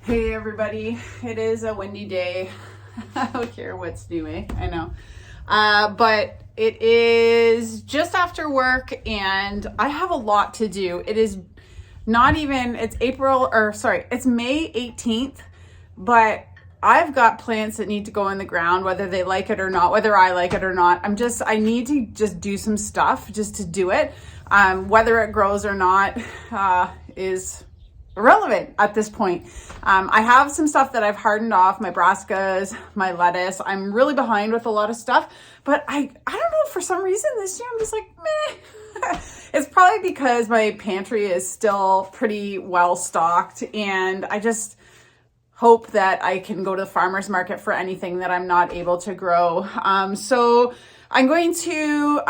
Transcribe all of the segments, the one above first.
Hey everybody, it is a windy day out here. What's new, eh? I know. But it is just after work and I have a lot to do. It is not even, it's it's May 18th, but I've got plants that need to go in the ground, whether they like it or not, whether I like it or not. I need to just do some stuff just to do it. Whether it grows or not is irrelevant at this point. I have some stuff that I've hardened off, my brassicas, my lettuce. I'm really behind with a lot of stuff, but I don't know, for some reason this year I'm just like, meh. It's probably because my pantry is still pretty well stocked and I just hope that I can go to the farmer's market for anything that I'm not able to grow. So I'm going to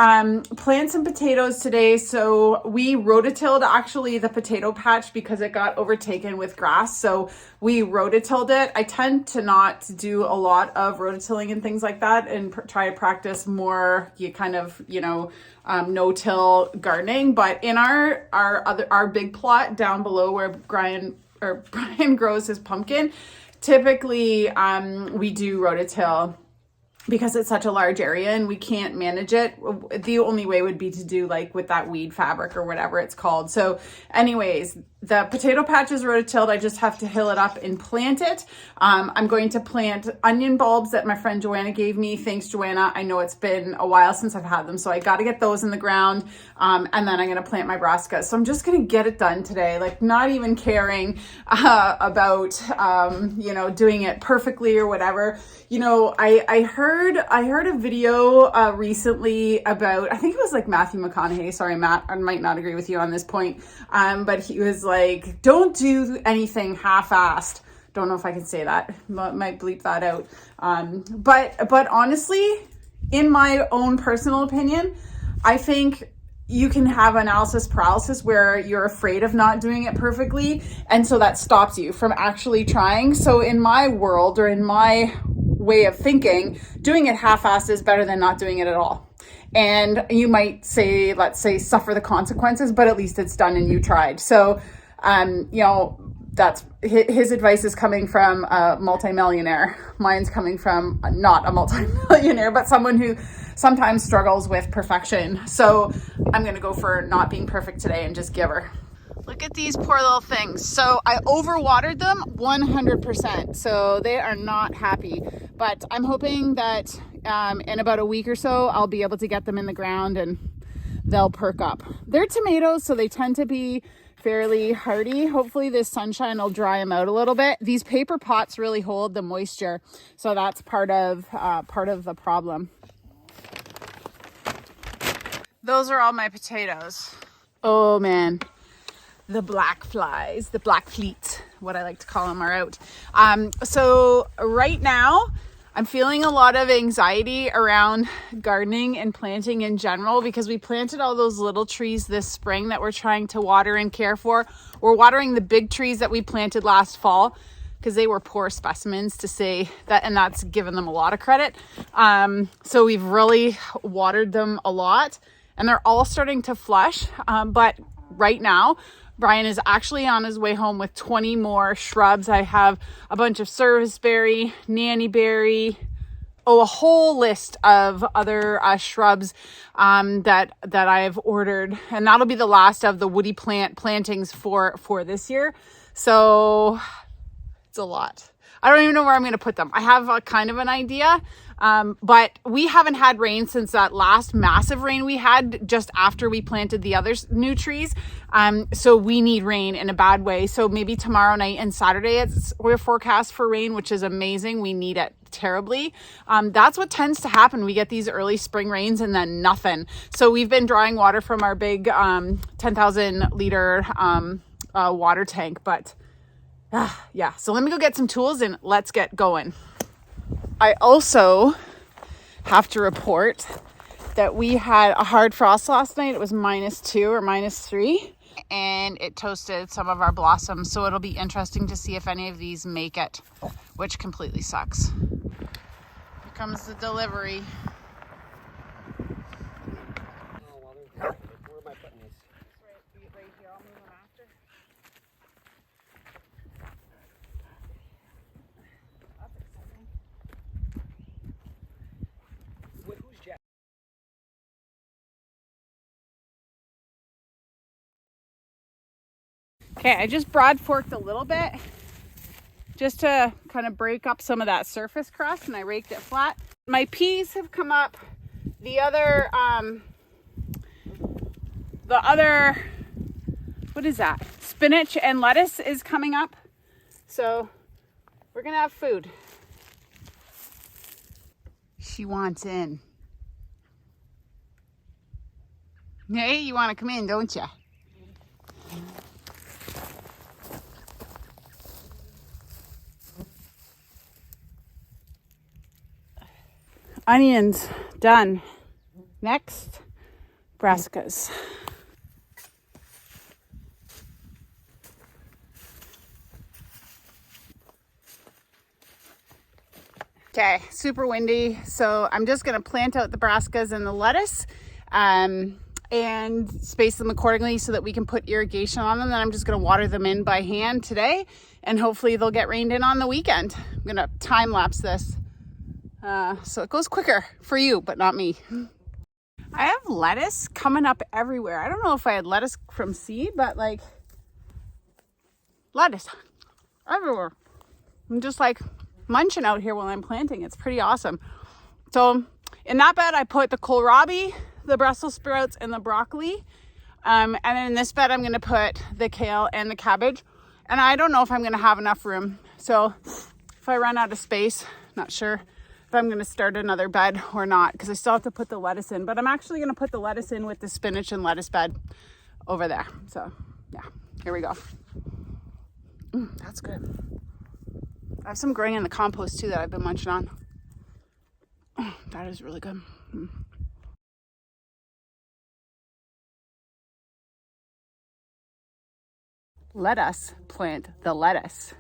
plant some potatoes today. So we rototilled actually the potato patch because it got overtaken with grass. So we rototilled it. I tend to not do a lot of rototilling and things like that and try to practice more no-till gardening. But in our big plot down below where Brian grows his pumpkin, typically we do rototill because it's such a large area and we can't manage it. The only way would be to do like with that weed fabric or whatever it's called. So anyways, the potato patch is rototilled. I just have to hill it up and plant it. I'm going to plant onion bulbs that my friend Joanna gave me. Thanks, Joanna. I know it's been a while since I've had them, so I got to get those in the ground. And then I'm going to plant my brassicas. So I'm just going to get it done today, like not even caring about, doing it perfectly or whatever. I heard a video recently about, I think it was like Matthew McConaughey. Sorry, Matt, I might not agree with you on this point. But he was like, don't do anything half-assed. Don't know if I can say that. Might bleep that out. But honestly, in my own personal opinion, I think you can have analysis paralysis where you're afraid of not doing it perfectly. And so that stops you from actually trying. So in my world, or in my way of thinking, doing it half-assed is better than not doing it at all. And you might say, let's say, suffer the consequences, but at least it's done and you tried. So, that's his advice is coming from a multimillionaire. Mine's coming from not a multimillionaire, but someone who sometimes struggles with perfection. So I'm going to go for not being perfect today and just give her. Look at these poor little things. So I overwatered them 100%. So they are not happy, but I'm hoping that in about a week or so, I'll be able to get them in the ground and they'll perk up. They're tomatoes, so they tend to be fairly hardy. Hopefully this sunshine will dry them out a little bit. These paper pots really hold the moisture, so that's part of the problem. Those are all my potatoes. Oh man, the black flies, the black fleet, what I like to call them, are out. So right now I'm feeling a lot of anxiety around gardening and planting in general because we planted all those little trees this spring that we're trying to water and care for. We're watering the big trees that we planted last fall because they were poor specimens, to say that, and that's given them a lot of credit. So we've really watered them a lot and they're all starting to flush. But right now, Brian is actually on his way home with 20 more shrubs. I have a bunch of serviceberry, nannyberry, a whole list of other shrubs that I've ordered. And that'll be the last of the woody plantings for this year. So it's a lot. I don't even know where I'm going to put them. I have a kind of an idea. But we haven't had rain since that last massive rain we had just after we planted the other new trees. So we need rain in a bad way. So maybe tomorrow night and Saturday we're forecast for rain, which is amazing. We need it terribly. That's what tends to happen. We get these early spring rains and then nothing. So we've been drawing water from our big 10,000 liter water tank. But yeah, so let me go get some tools and let's get going. I also have to report that we had a hard frost last night. It was -2 or -3, and it toasted some of our blossoms. So it'll be interesting to see if any of these make it, which completely sucks. Here comes the delivery. Where am I putting these? Right here. I'll move them after. Okay, I just broad forked a little bit just to kind of break up some of that surface crust, and I raked it flat. My peas have come up. The other, what is that? Spinach and lettuce is coming up. So we're gonna have food. She wants in. Hey, you want to come in, don't you? Onions done. Next, brassicas. Okay, super windy, so I'm just gonna plant out the brassicas and the lettuce and space them accordingly so that we can put irrigation on them. Then I'm just gonna water them in by hand today, and hopefully they'll get rained in on the weekend. I'm gonna time lapse this so it goes quicker for you, but not me. I have lettuce coming up everywhere. I don't know if I had lettuce from seed, but like lettuce everywhere. I'm just like munching out here while I'm planting. It's pretty awesome. So in that bed, I put the kohlrabi, the Brussels sprouts, and the broccoli. And then in this bed, I'm going to put the kale and the cabbage. And I don't know if I'm going to have enough room. So if I run out of space, not sure if I'm going to start another bed or not, because I still have to put the lettuce in. But I'm actually going to put the lettuce in with the spinach and lettuce bed over there. So yeah, here we go. That's good. I have some growing in the compost too that I've been munching on. Oh, that is really good. Let us plant the lettuce.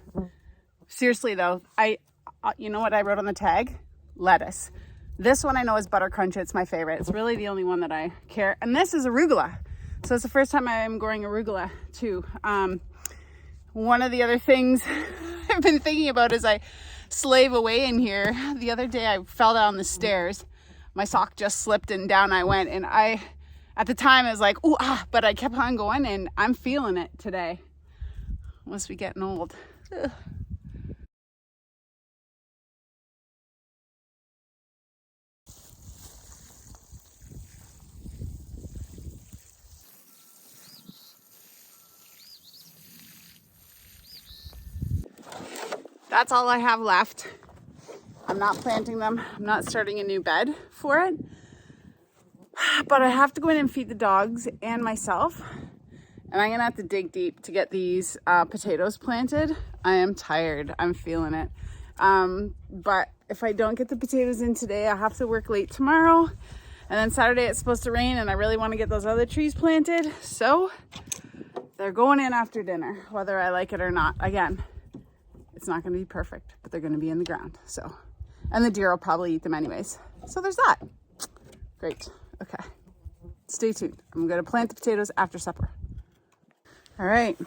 Seriously though, you know what I wrote on the tag? Lettuce. This one I know is butter crunch. It's my favorite. It's really the only one that I care. And this is arugula. So it's the first time I'm growing arugula too. One of the other things I've been thinking about as I slave away in here. The other day I fell down the stairs. My sock just slipped and down I went. And at the time I was like, ooh, but I kept on going and I'm feeling it today. Must be getting old. Ugh. That's all I have left. I'm not planting them. I'm not starting a new bed for it. But I have to go in and feed the dogs and myself. And I'm gonna have to dig deep to get these potatoes planted. I am tired. I'm feeling it. But if I don't get the potatoes in today, I have to work late tomorrow. And then Saturday it's supposed to rain and I really want to get those other trees planted. So they're going in after dinner, whether I like it or not. Again, it's not going to be perfect, but they're going to be in the ground. So, and the deer will probably eat them anyways. So there's that. Great. Okay. Stay tuned. I'm going to plant the potatoes after supper. All right.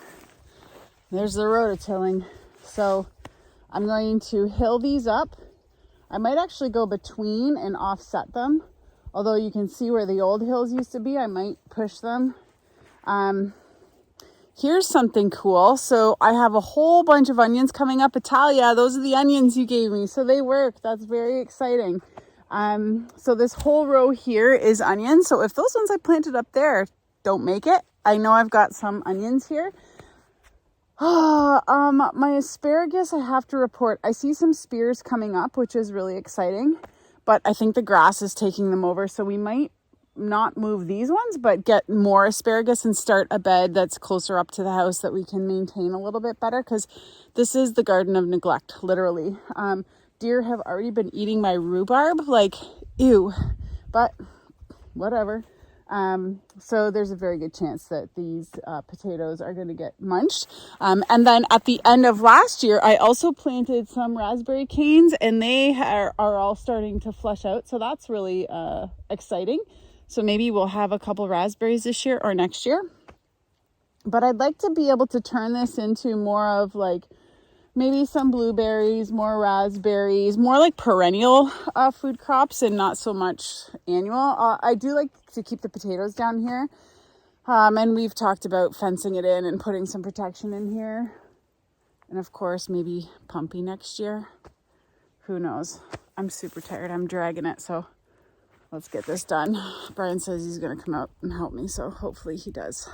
There's the rototilling. So I'm going to hill these up. I might actually go between and offset them. Although you can see where the old hills used to be, I might push them. Here's something cool. So I have a whole bunch of onions coming up. Italia, those are the onions you gave me. So they work. That's very exciting. So this whole row here is onions. So if those ones I planted up there don't make it, I know I've got some onions here. My asparagus, I have to report. I see some spears coming up, which is really exciting. But I think the grass is taking them over. So we might not move these ones, but get more asparagus and start a bed that's closer up to the house that we can maintain a little bit better, because this is the garden of neglect, literally. Deer have already been eating my rhubarb, like, ew, but whatever. So there's a very good chance that these potatoes are going to get munched. And then at the end of last year, I also planted some raspberry canes, and they are all starting to flush out. So that's really exciting. So maybe we'll have a couple raspberries this year or next year. But I'd like to be able to turn this into more of like maybe some blueberries, more raspberries, more like perennial food crops and not so much annual. I do like to keep the potatoes down here. And we've talked about fencing it in and putting some protection in here. And of course, maybe pumping next year. Who knows? I'm super tired. I'm dragging it, so let's get this done. Brian says he's going to come out and help me, so hopefully he does.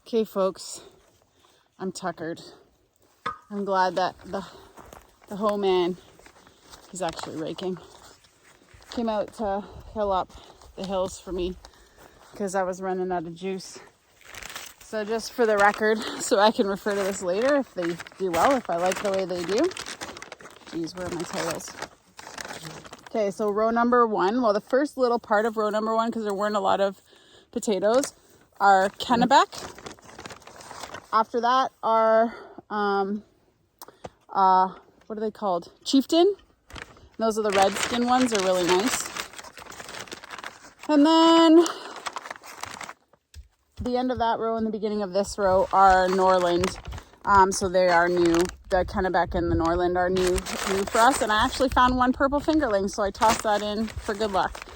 Okay, folks, I'm tuckered. I'm glad that the hoe man, he's actually raking, came out to hill up the hills for me because I was running out of juice. So just for the record, so I can refer to this later if they do well, if I like the way they do. Geez, where are my titles? Okay, so row number 1. Well, the first little part of row number 1, because there weren't a lot of potatoes, are Kennebec. After that are, what are they called? Chieftain. Those are the red skin ones. They're really nice. And then the end of that row and the beginning of this row are Norland. So they are new. The Kennebec and the Norland are new for us. And I actually found one purple fingerling, so I tossed that in for good luck.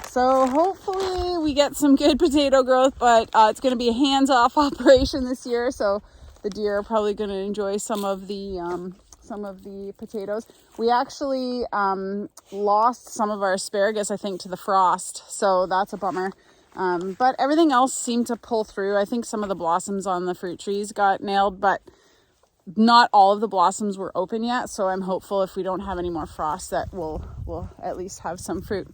So hopefully we get some good potato growth, but it's going to be a hands-off operation this year. So the deer are probably going to enjoy some of the potatoes. We actually lost some of our asparagus, I think, to the frost. So that's a bummer. But everything else seemed to pull through. I think some of the blossoms on the fruit trees got nailed, but not all of the blossoms were open yet. So I'm hopeful if we don't have any more frost that we'll at least have some fruit.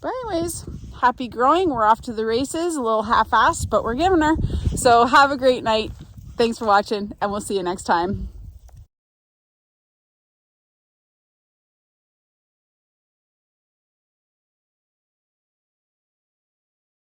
But anyways, happy growing. We're off to the races, a little half-assed, but we're giving her. So have a great night. Thanks for watching, and we'll see you next time.